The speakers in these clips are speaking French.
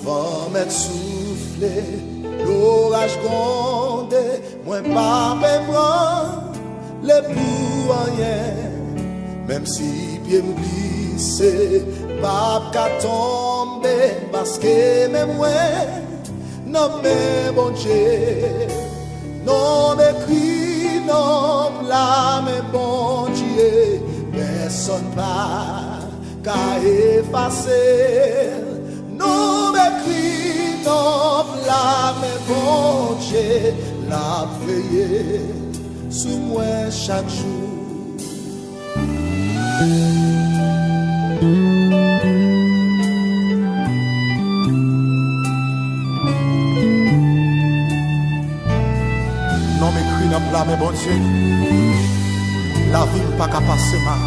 vent m'est soufflé, l'orage grondé, moi pas prendre le pour rien. Même si pied me glisse, pas qu'à tomber, parce que même moi, non mais bon Dieu, non m'écrit, non blâme, bon Dieu, personne pas qu'à effacer. Non m'écrit, non blâme, bon Dieu, la veillée sous moi chaque jour. Non m'écrit, non blâme, bon Dieu, la vie n'est pas qu'à passer mal,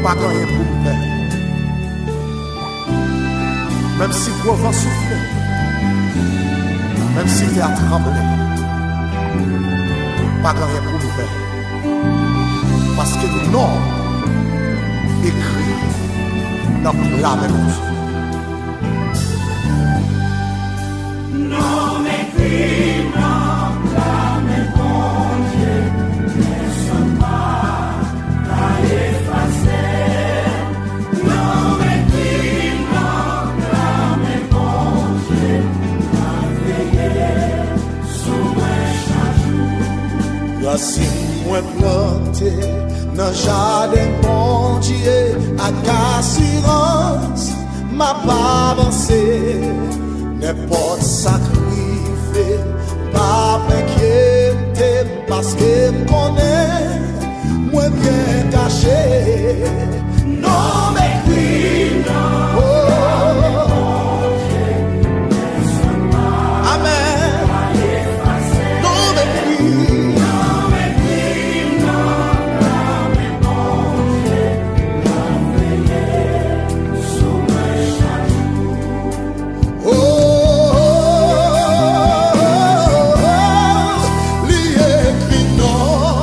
pas gagner pour me faire. Même si le vent souffle, même si tu as tremblé, pas rien pour nous faire. Parce que le nom écrit dans la même chose. Non écrit dans la même Dieu, personne pas à effacer. Non écrit dans la même Dieu, à veiller sous moi chaque jour. Racine moi planté dans jardin bon Dieu, à assurance m'a pas avancé. N'importe sacrifice, pas m'inquiéter, parce que m'connais, moi bien caché. Non m'écris, non. Amen. Non m'écris. Non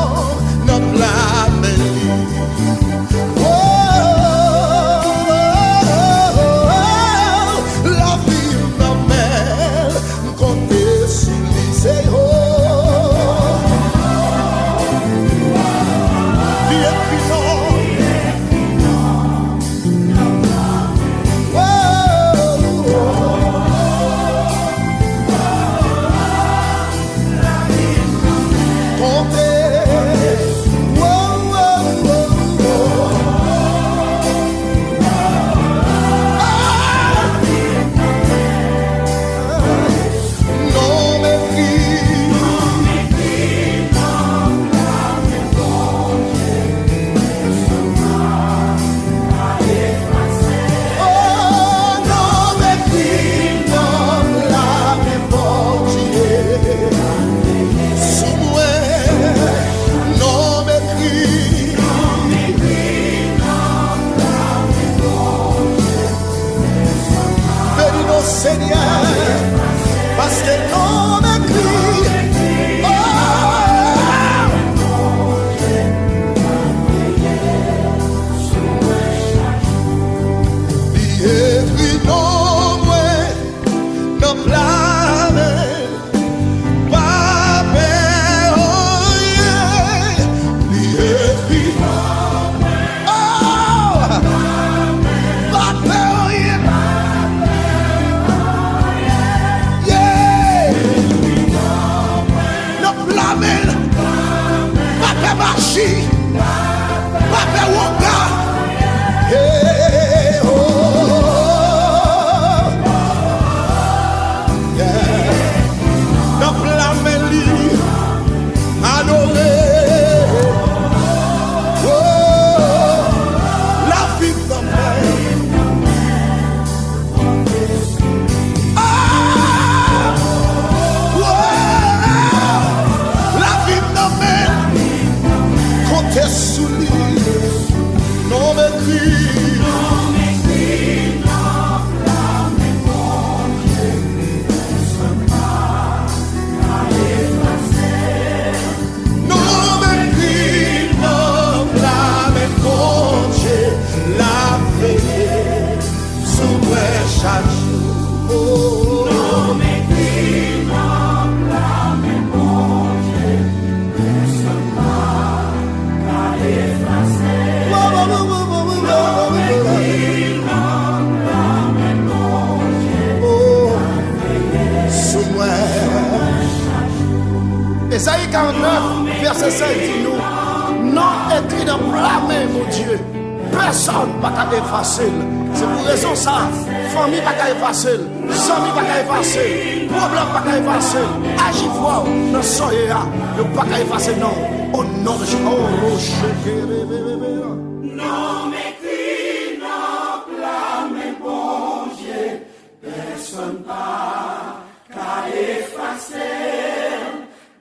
Esaïe 49, verset 5 dit nous, non écrit dans blâmer, mon Dieu. Personne ne peut effacer. C'est pour raison ça. Famille ne peut pas effacer. Amis ne peut pas effacer. Problème ne peut pas effacer. Agis-toi dans ce soya. Ne peut pas effacer, non. Au nom de Jésus. Non m'écris, non blâme, bon Dieu. Personne pas qu'à effacer.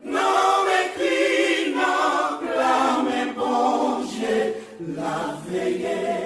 Non m'écris, non blâme, bon Dieu. La veille.